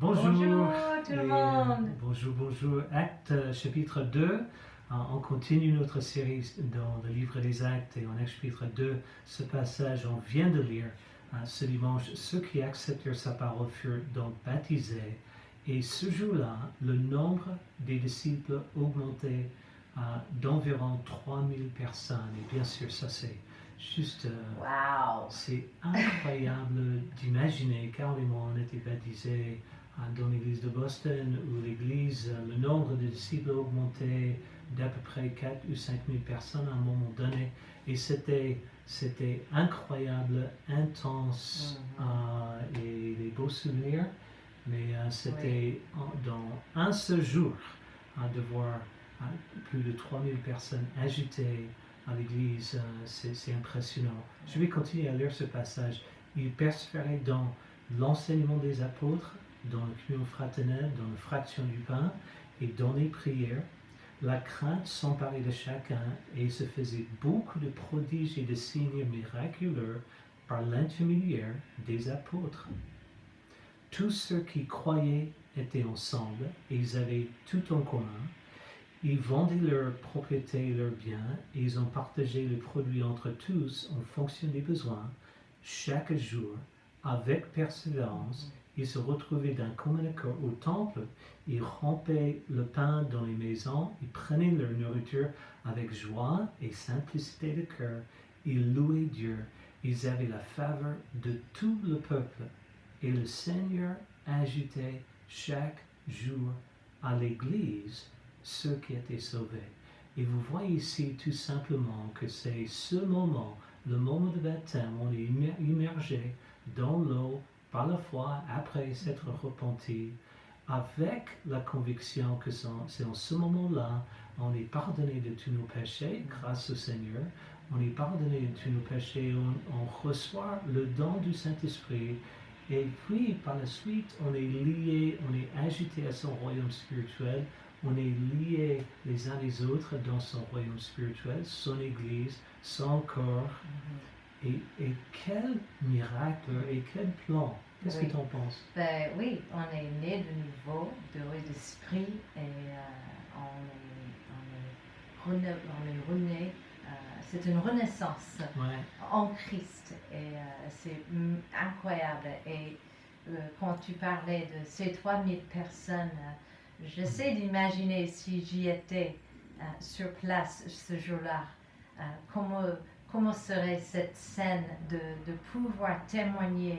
Bonjour, Bonjour tout le monde. Bonjour. Actes chapitre 2. On continue notre série dans le livre des Actes et en Actes chapitre 2, ce passage on vient de lire ce dimanche. Ceux qui acceptèrent sa parole furent donc baptisés et ce jour-là, le nombre des disciples augmentait d'environ 3000 personnes. Et bien sûr, ça c'est juste... Wow. C'est incroyable d'imaginer carrément on était baptisés dans l'église de Boston où l'église, le nombre de disciples augmentait d'à peu près 4 ou 5 000 personnes à un moment donné. Et c'était incroyable, intense et des beaux souvenirs. Mais c'était dans un seul jour de voir plus de 3000 personnes ajoutées à l'église, c'est impressionnant. Je vais continuer à lire ce passage. Il persévérait dans l'enseignement des apôtres, dans le communion fraternelle, dans la fraction du pain et dans les prières. La crainte s'emparait de chacun et il se faisait beaucoup de prodiges et de signes miraculeux par l'intermédiaire des apôtres. Tous ceux qui croyaient étaient ensemble et ils avaient tout en commun. Ils vendaient leurs propriétés et leurs biens et ils ont partagé les produits entre tous en fonction des besoins. Chaque jour, avec persévérance, ils se retrouvaient d'un commun accord au temple. Ils rompaient le pain dans les maisons. Ils prenaient leur nourriture avec joie et simplicité de cœur. Ils louaient Dieu. Ils avaient la faveur de tout le peuple. Et le Seigneur ajoutait chaque jour à l'Église ceux qui étaient sauvés. Et vous voyez ici tout simplement que c'est ce moment, le moment de baptême, on est immergé dans l'eau par la foi après s'être repenti, avec la conviction que c'est en ce moment-là, on est pardonné de tous nos péchés grâce au Seigneur, on est pardonné de tous nos péchés, on reçoit le don du Saint-Esprit, et puis par la suite, on est lié, on est ajouté à son royaume spirituel. On est liés les uns les autres dans son royaume spirituel, son Église, son corps. Et quel miracle et quel plan. Qu'est-ce que tu en penses? Oui, on est né de nouveau, de l'esprit, et on est rené. C'est une renaissance en Christ. Et c'est incroyable. Et quand tu parlais de ces 3000 personnes, j'essaie d'imaginer si j'y étais sur place ce jour-là, comment serait cette scène de pouvoir témoigner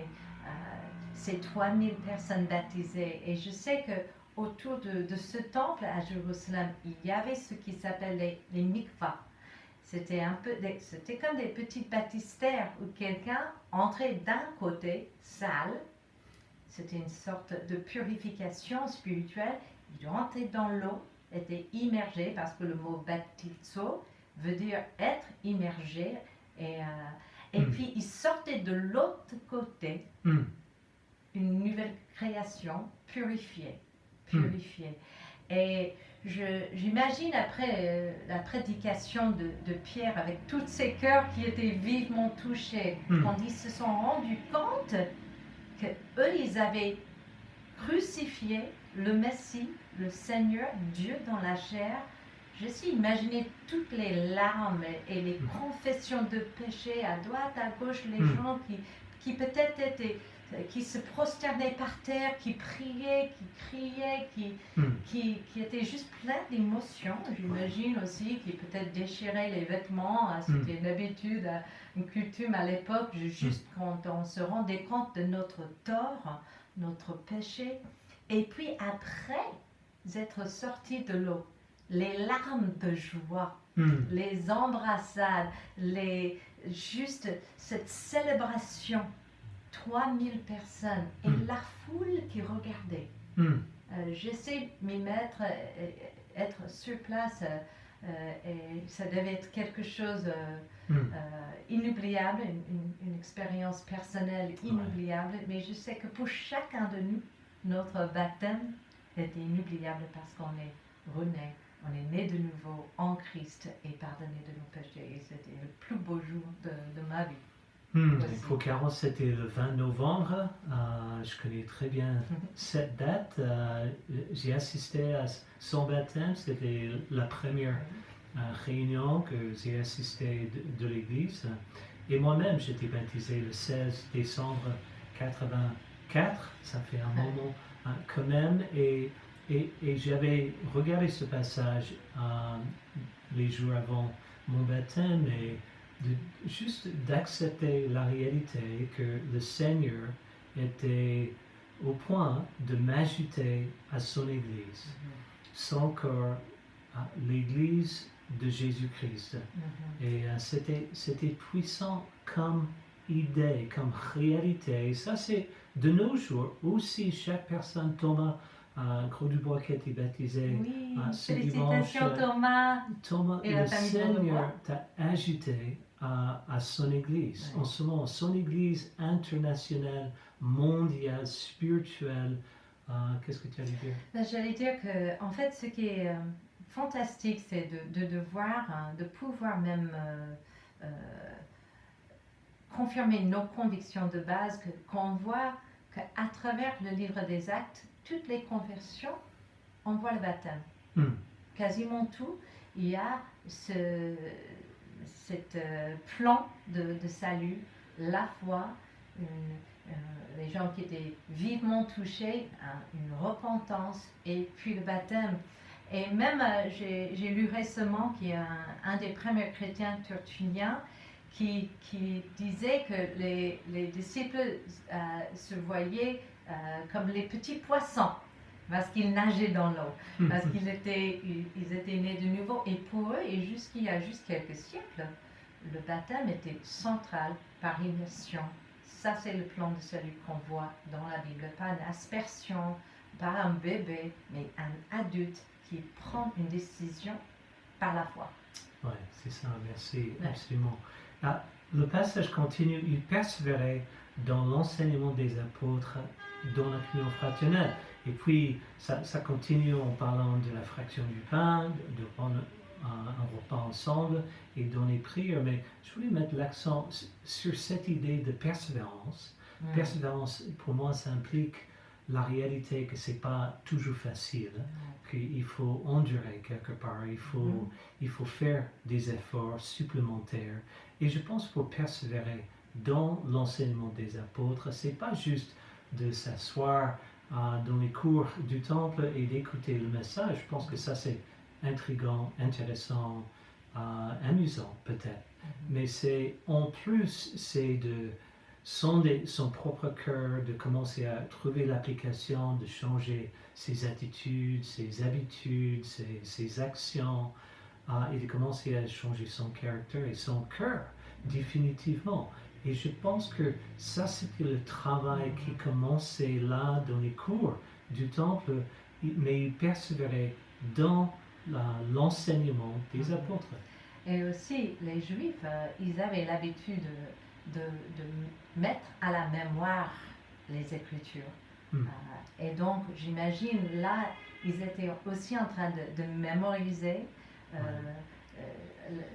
ces 3000 personnes baptisées. Et je sais qu'autour de ce temple à Jérusalem, il y avait ce qui s'appelle les mikvahs. C'était comme des petites baptistères où quelqu'un entrait d'un côté, salle. C'était une sorte de purification spirituelle. Il rentrait dans l'eau, était immergé, parce que le mot baptizo veut dire être immergé. Et puis il sortait de l'autre côté, une nouvelle création, purifiée. Et j'imagine après la prédication de Pierre, avec tous ces cœurs qui étaient vivement touchés, quand ils se sont rendus compte qu'eux, ils avaient crucifié le Messie, le Seigneur, Dieu dans la chair. J'essaie d'imaginer toutes les larmes et les confessions de péché à droite, à gauche, les gens qui peut-être qui se prosternaient par terre, qui priaient, qui criaient, qui étaient juste pleins d'émotions. J'imagine aussi qui peut-être déchiraient les vêtements. C'était une habitude, une coutume à l'époque, juste quand on se rendait compte de notre tort, notre péché. Et puis après être sortis de l'eau, les larmes de joie, les embrassades, juste cette célébration. 3000 personnes et la foule qui regardait. J'essaie de m'y mettre, être sur place, et ça devait être quelque chose inoubliable, une expérience personnelle inoubliable, mais je sais que pour chacun de nous, notre baptême était inoubliable parce qu'on est rené, on est né de nouveau en Christ et pardonné de nos péchés, et c'était le plus beau jour de ma vie. Et pour Carole, c'était le 20 novembre. Je connais très bien cette date. J'ai assisté à son baptême. C'était la première réunion que j'ai assisté de l'église. Et moi-même, j'étais baptisé le 16 décembre 84. Ça fait un moment quand même. Et j'avais regardé ce passage les jours avant mon baptême et juste d'accepter la réalité que le Seigneur était au point de m'ajouter à son Église, son corps, l'Église de Jésus-Christ. Et c'était puissant comme idée, comme réalité. Et ça, c'est de nos jours aussi, chaque personne, Thomas Gros-Dubois qui a été baptisé ce dimanche. Thomas et le Seigneur t'a ajouté à son Église. En ce moment, son Église internationale, mondiale, spirituelle. Qu'est-ce que tu allais dire? J'allais dire que, en fait, ce qui est fantastique, c'est de voir, de pouvoir même confirmer nos convictions de base, qu'on voit qu'à travers le livre des Actes, toutes les conversions, on voit le baptême. Quasiment tout, il y a cet plan de salut, la foi, les gens qui étaient vivement touchés, une repentance et puis le baptême. Et même, j'ai lu récemment qu'il y a un des premiers chrétiens tertulliens qui disait que les disciples se voyaient comme les petits poissons parce qu'ils nageaient dans l'eau, parce qu'ils étaient nés de nouveau. Et pour eux, et jusqu'il y a juste quelques siècles, le baptême était central par immersion. Ça, c'est le plan de salut qu'on voit dans la Bible. Pas une aspersion, pas un bébé, mais un adulte qui prend une décision par la foi. Oui, c'est ça, merci, absolument. Le passage continue, il persévérait dans l'enseignement des apôtres, dans la communion fraternelle. Et puis, ça continue en parlant de la fraction du pain, de prendre un repas ensemble et dans les prières. Mais je voulais mettre l'accent sur cette idée de persévérance. Persévérance, pour moi, ça implique la réalité que c'est pas toujours facile, qu'il faut endurer quelque part, il faut faire des efforts supplémentaires. Et je pense pour persévérer dans l'enseignement des apôtres, c'est pas juste de s'asseoir dans les cours du temple et d'écouter le message. Je pense que ça c'est intriguant, intéressant, amusant peut-être. Mais c'est en plus, c'est de sonder son propre cœur, de commencer à trouver l'application, de changer ses attitudes, ses habitudes, ses actions, et de commencer à changer son caractère et son cœur, définitivement. Et je pense que ça, c'était le travail qui commençait là dans les cours du temple, mais il persévérait dans l'enseignement des apôtres. Et aussi, les Juifs, ils avaient l'habitude de mettre à la mémoire les Écritures. Et donc, j'imagine, là, ils étaient aussi en train de mémoriser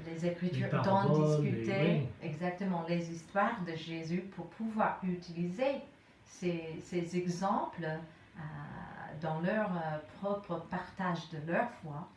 les Écritures, d'en discuter, exactement, les histoires de Jésus pour pouvoir utiliser ces exemples dans leur propre partage de leur foi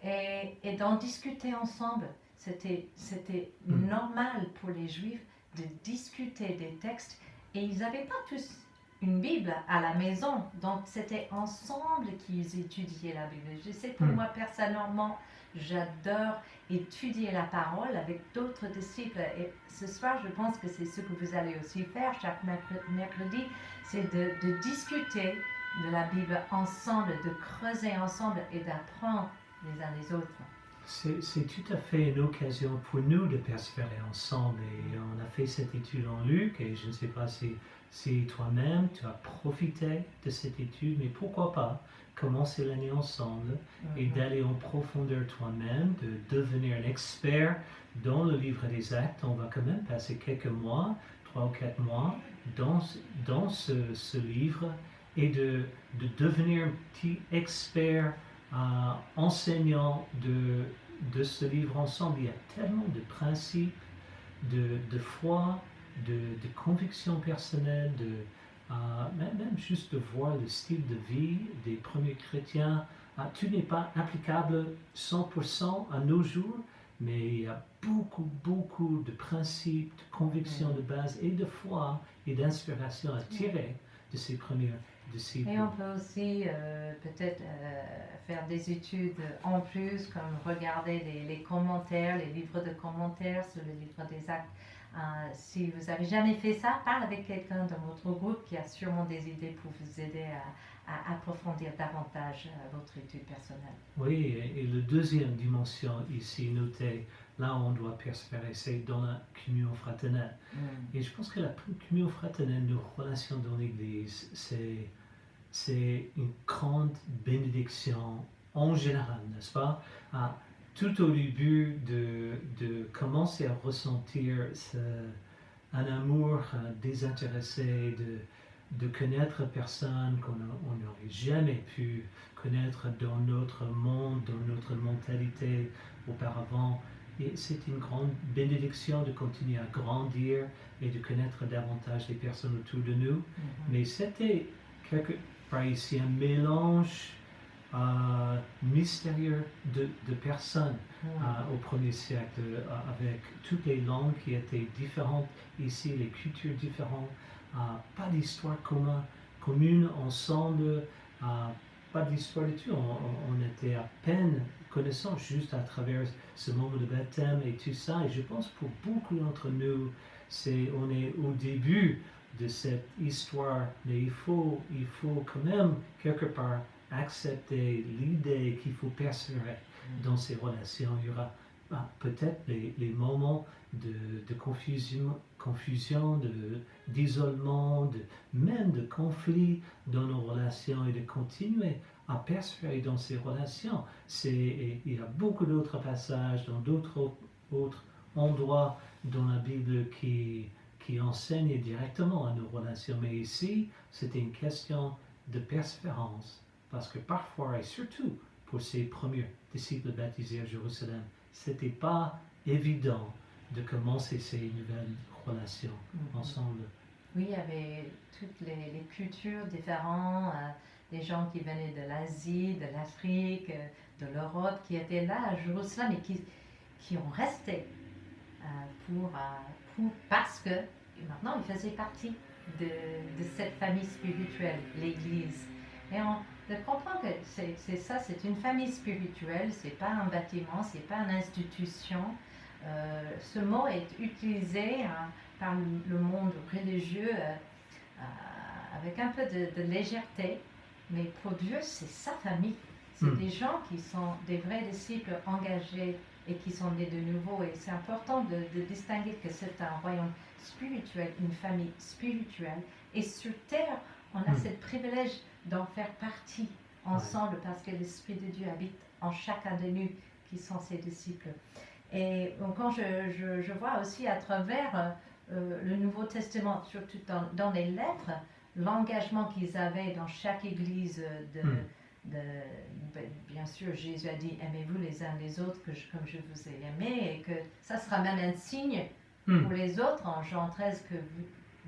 et d'en discuter ensemble. C'était normal pour les Juifs de discuter des textes et ils n'avaient pas tous une Bible à la maison, donc c'était ensemble qu'ils étudiaient la Bible. Je sais, pour moi personnellement, j'adore étudier la parole avec d'autres disciples et ce soir je pense que c'est ce que vous allez aussi faire chaque mercredi, c'est de discuter de la Bible ensemble, de creuser ensemble et d'apprendre les uns les autres. C'est tout à fait une occasion pour nous de persévérer ensemble et on a fait cette étude en Luc et je ne sais pas si toi-même tu as profité de cette étude, mais pourquoi pas commencer l'année ensemble et d'aller en profondeur toi-même, de devenir un expert dans le livre des Actes. On va quand même passer quelques mois, 3 ou 4 mois dans ce livre et de devenir un petit expert enseignant de ce livre ensemble. Il y a tellement de principes de foi de conviction personnelle, même juste de voir le style de vie des premiers chrétiens. Tout n'est pas applicable 100% à nos jours, mais il y a beaucoup de principes, de convictions de base et de foi et d'inspiration à tirer de ces premiers disciples. Et on peut aussi peut-être faire des études en plus, comme regarder les commentaires, les livres de commentaires sur le livre des Actes. Si vous n'avez jamais fait ça, parle avec quelqu'un dans votre groupe qui a sûrement des idées pour vous aider à approfondir davantage votre étude personnelle. Oui, et la deuxième dimension ici notée, là où on doit persévérer, c'est dans la communion fraternelle. Et je pense que la communion fraternelle, nos relations dans l'Église, c'est une grande bénédiction en général, n'est-ce pas? Tout au début de commencer à ressentir un amour désintéressé, de connaître personnes qu'on n'aurait jamais pu connaître dans notre monde, dans notre mentalité auparavant. Et c'est une grande bénédiction de continuer à grandir et de connaître davantage les personnes autour de nous. Mais c'était quelque part ici un mélange mystérieux de personnes au premier siècle, avec toutes les langues qui étaient différentes ici, les cultures différentes, pas d'histoire commune ensemble, pas d'histoire du tout. On était à peine connaissants juste à travers ce moment de baptême et tout ça. Et je pense pour beaucoup d'entre nous, on est au début de cette histoire, mais il faut quand même quelque part accepter l'idée qu'il faut persévérer dans ces relations. Il y aura peut-être les moments de confusion, d'isolement, même de conflit dans nos relations, et de continuer à persévérer dans ces relations. Il y a beaucoup d'autres passages dans d'autres endroits dans la Bible qui enseignent directement à nos relations. Mais ici, c'était une question de persévérance. Parce que parfois, et surtout pour ces premiers disciples baptisés à Jérusalem, c'était pas évident de commencer ces nouvelles relations ensemble. Oui, il y avait toutes les cultures différentes, des gens qui venaient de l'Asie, de l'Afrique, de l'Europe, qui étaient là à Jérusalem et qui ont resté parce que maintenant ils faisaient partie de cette famille spirituelle, l'Église. Et de comprendre que c'est une famille spirituelle, c'est pas un bâtiment, c'est pas une institution. Ce mot est utilisé par le monde religieux avec un peu de légèreté, mais pour Dieu, c'est sa famille. C'est des gens qui sont des vrais disciples engagés et qui sont nés de nouveau. Et c'est important de distinguer que c'est un royaume spirituel, une famille spirituelle. Et sur terre, on a ce privilège d'en faire partie ensemble parce que l'Esprit de Dieu habite en chacun de nous qui sont ses disciples. Et donc, quand je vois aussi à travers le Nouveau Testament, surtout dans les lettres, l'engagement qu'ils avaient dans chaque église bien sûr, Jésus a dit aimez-vous les uns les autres comme je vous ai aimé, et que ça sera même un signe pour les autres en Jean 13 que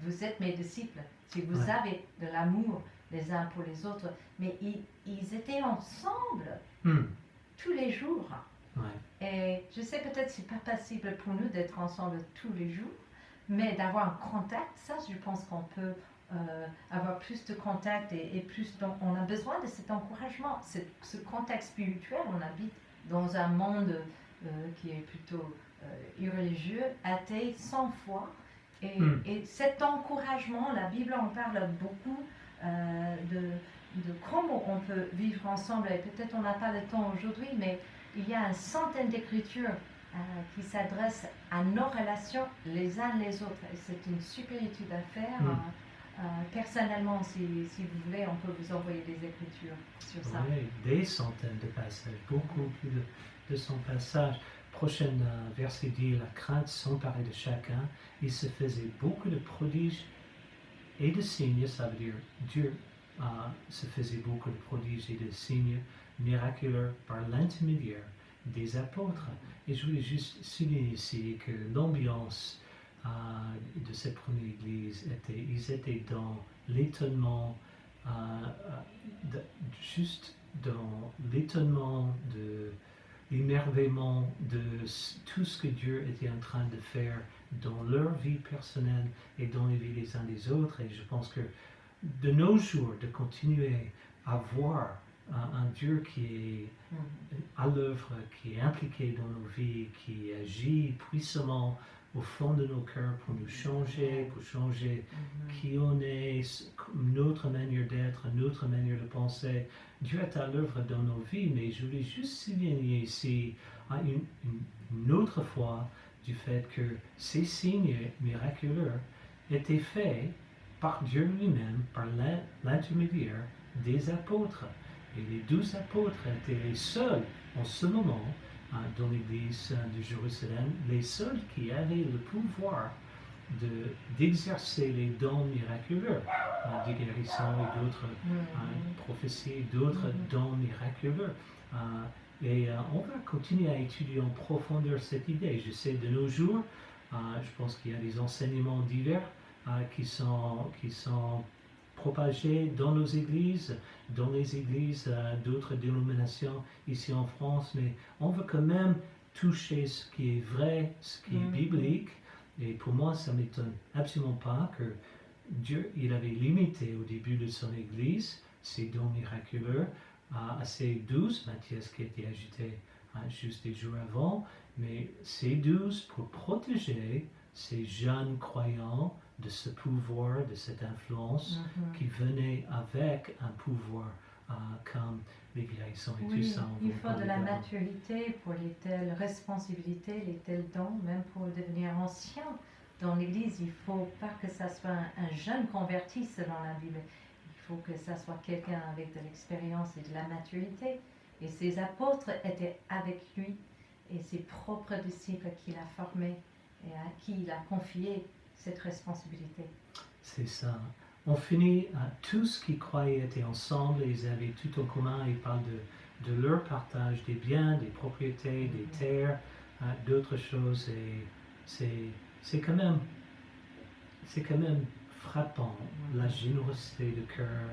vous êtes mes disciples si vous avez de l'amour les uns pour les autres. Mais ils étaient ensemble tous les jours. Et je sais peut-être c'est pas possible pour nous d'être ensemble tous les jours, mais d'avoir un contact, ça je pense qu'on peut avoir plus de contact et plus. Donc on a besoin de cet encouragement, ce contact spirituel. On habite dans un monde qui est plutôt irreligieux, athée, sans foi. Et cet encouragement, la Bible en parle beaucoup de comment on peut vivre ensemble. Et peut-être on n'a pas le temps aujourd'hui, mais il y a une centaine d'écritures qui s'adressent à nos relations les uns les autres. Et c'est une super étude à faire. Personnellement, si vous voulez, on peut vous envoyer des écritures sur ça. Oui, des centaines de passages, beaucoup plus de 100 passages. Prochain verset dit, la crainte s'emparait de chacun, il se faisait beaucoup de prodiges et de signes, ça veut dire Dieu se faisait beaucoup de prodiges et de signes miraculeux par l'intermédiaire des apôtres. Et je voulais juste souligner ici que l'ambiance de cette première église, ils étaient dans l'étonnement, juste dans l'étonnement, de l'émerveillement de tout ce que Dieu était en train de faire dans leur vie personnelle et dans les vies les uns des autres. Et je pense que de nos jours, de continuer à voir un Dieu qui est à l'œuvre, qui est impliqué dans nos vies, qui agit puissamment au fond de nos cœurs pour nous changer, pour changer qui on est, notre manière d'être, notre manière de penser. Dieu est à l'œuvre dans nos vies, mais je voulais juste souligner ici une autre fois du fait que ces signes miraculeux étaient faits par Dieu lui-même, par l'intermédiaire des apôtres. Et les 12 apôtres étaient les seuls en ce moment dans l'église de Jérusalem, les seuls qui avaient le pouvoir d'exercer les dons miraculeux, des guérissons et d'autres prophéties, d'autres dons miraculeux. Et on va continuer à étudier en profondeur cette idée. Je sais de nos jours, je pense qu'il y a des enseignements divers qui sont propagés dans nos églises, dans les églises d'autres dénominations ici en France, mais on veut quand même toucher ce qui est vrai, ce qui est biblique. Et pour moi, ça ne m'étonne absolument pas que Dieu, il avait limité au début de son église ces dons miraculeux à ces 12, Matthias qui a été ajouté juste des jours avant, mais ces 12 pour protéger ces jeunes croyants de ce pouvoir, de cette influence qui venait avec un pouvoir comme les guérissons et tout ça. Il faut de la maturité pour les telles responsabilités, les tels dons, même pour devenir ancien dans l'Église. Il ne faut pas que ça soit un jeune converti selon la Bible. Il faut que ça soit quelqu'un avec de l'expérience et de la maturité. Et ses apôtres étaient avec lui et ses propres disciples qu'il a formés et à qui il a confié cette responsabilité. C'est ça. On finit, tous qui croyaient étaient ensemble, ils avaient tout en commun, ils parlent de leur partage des biens, des propriétés, des terres, d'autres choses, et c'est quand même frappant, la générosité de cœur,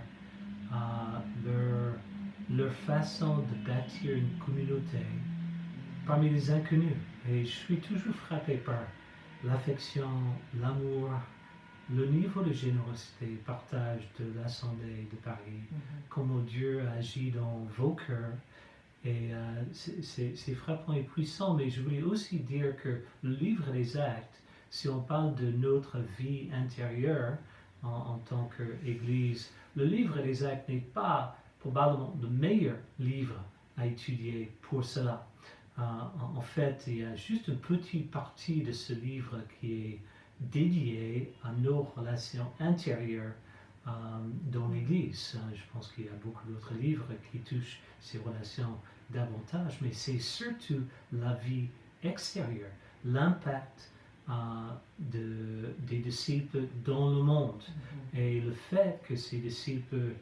leur façon de bâtir une communauté parmi les inconnus. Et je suis toujours frappé par l'affection, l'amour, le niveau de générosité, partage de l'Assemblée de Paris, comment Dieu agit dans vos cœurs. Et c'est frappant et puissant, mais je voulais aussi dire que le livre des Actes, si on parle de notre vie intérieure en tant qu'Église, le livre des Actes n'est pas probablement le meilleur livre à étudier pour cela. En fait, il y a juste une petite partie de ce livre qui est dédiée à nos relations intérieures dans l'Église. Je pense qu'il y a beaucoup d'autres livres qui touchent ces relations davantage, mais c'est surtout la vie extérieure, l'impact des disciples dans le monde et le fait que ces disciples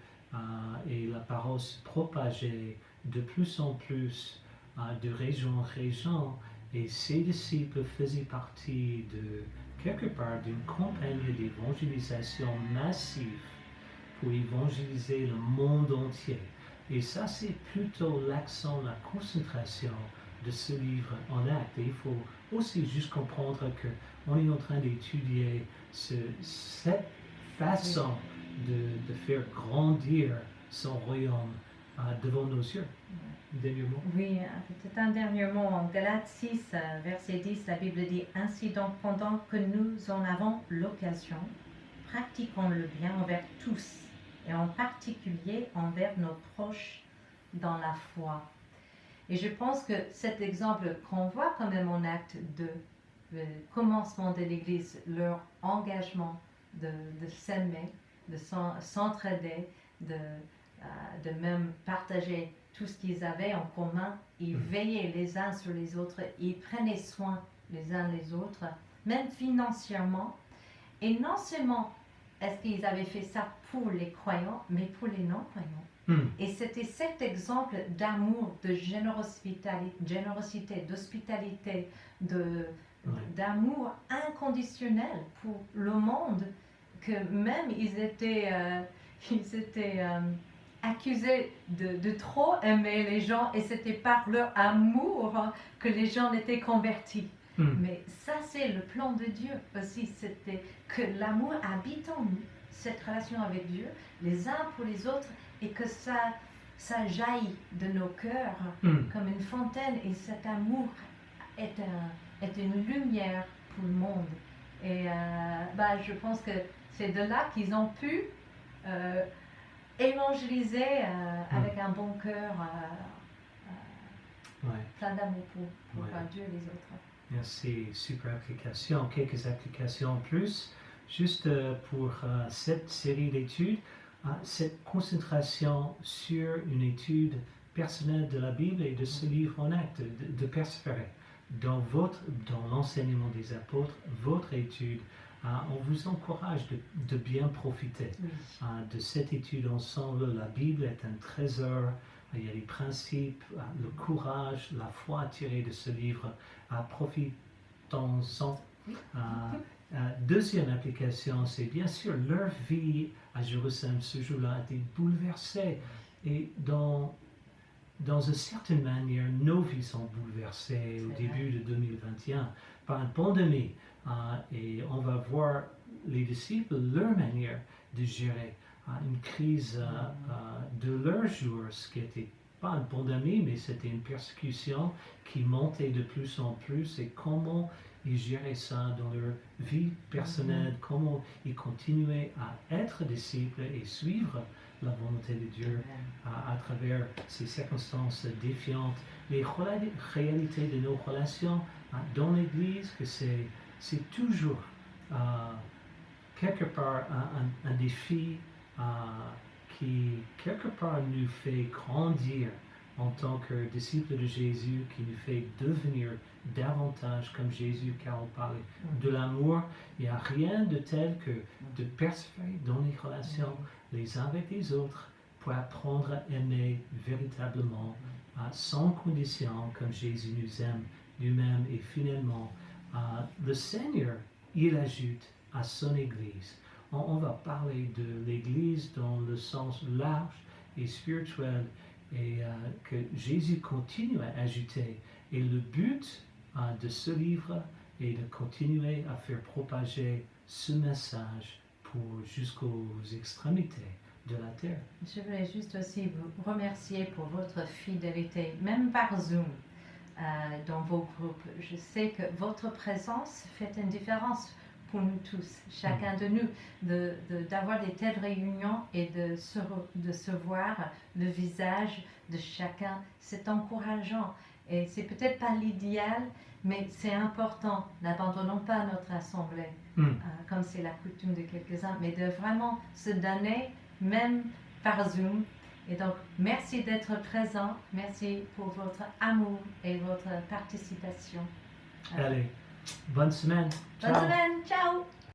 et la parole se propageaient de plus en plus de région en région, et ces disciples faisaient partie de quelque part d'une campagne d'évangélisation massive pour évangéliser le monde entier. Et ça, c'est plutôt l'accent, la concentration de ce livre en Actes. Et il faut aussi juste comprendre qu'on est en train d'étudier cette façon de faire grandir son royaume devant nos yeux. Dernier mot. Oui, peut-être un dernier mot. En Galates 6, verset 10, la Bible dit « Ainsi donc, pendant que nous en avons l'occasion, pratiquons le bien envers tous, et en particulier envers nos proches dans la foi. » Et je pense que cet exemple qu'on voit quand même en Acte 2, le commencement de l'Église, leur engagement de s'aimer, de s'entraider, de même partager tout ce qu'ils avaient en commun, ils veillaient les uns sur les autres, ils prenaient soin les uns les autres, même financièrement. Et non seulement est-ce qu'ils avaient fait ça pour les croyants, mais pour les non-croyants. Et c'était cet exemple d'amour, de générosité, d'hospitalité, d'amour inconditionnel pour le monde, que même ils étaient accusés de trop aimer les gens, et c'était par leur amour que les gens étaient convertis. Mais ça, c'est le plan de Dieu aussi, c'était que l'amour habite en nous, cette relation avec Dieu, les uns pour les autres, et que ça jaillit de nos cœurs comme une fontaine, et cet amour est une lumière pour le monde. Et je pense que c'est de là qu'ils ont pu évangéliser avec un bon cœur, plein d'amour pour Dieu et les autres. Merci, super application. Quelques applications en plus, juste pour cette série d'études, cette concentration sur une étude personnelle de la Bible et de ce livre en acte, de persévérer dans l'enseignement des apôtres, votre étude. On vous encourage de bien profiter de cette étude ensemble. La Bible est un trésor. Il y a les principes, le courage, la foi tirée de ce livre. Profitons-en. Deuxième application, c'est bien sûr leur vie à Jérusalem ce jour-là a été bouleversée. Et dans une certaine manière, nos vies sont bouleversées au début de 2021 par une pandémie. Et on va voir les disciples, leur manière de gérer une crise de leur jour, ce qui n'était pas une pandémie, mais c'était une persécution qui montait de plus en plus, et comment ils géraient ça dans leur vie personnelle, comment ils continuaient à être disciples et suivre la volonté de Dieu à travers ces circonstances défiantes. Les réalités de nos relations dans l'Église, que c'est toujours quelque part un défi qui quelque part nous fait grandir en tant que disciples de Jésus, qui nous fait devenir davantage comme Jésus, car on parlait de l'amour. Il n'y a rien de tel que de persévérer dans les relations les uns avec les autres pour apprendre à aimer véritablement sans condition, comme Jésus nous aime lui-même. Et finalement, le Seigneur, il ajoute à son Église. On va parler de l'Église dans le sens large et spirituel, et que Jésus continue à ajouter. Et le but de ce livre est de continuer à faire propager ce message jusqu'aux extrémités de la terre. Je voulais juste aussi vous remercier pour votre fidélité, même par Zoom, dans vos groupes. Je sais que votre présence fait une différence pour nous tous, chacun de nous, d'avoir des telles réunions et de se voir le visage de chacun. C'est encourageant, et c'est peut-être pas l'idéal, mais c'est important. N'abandonnons pas notre assemblée, comme c'est la coutume de quelques-uns, mais de vraiment se donner, même par Zoom. Et donc, merci d'être présent, merci pour votre amour et votre participation. Allez, bonne semaine. Bonne semaine, ciao.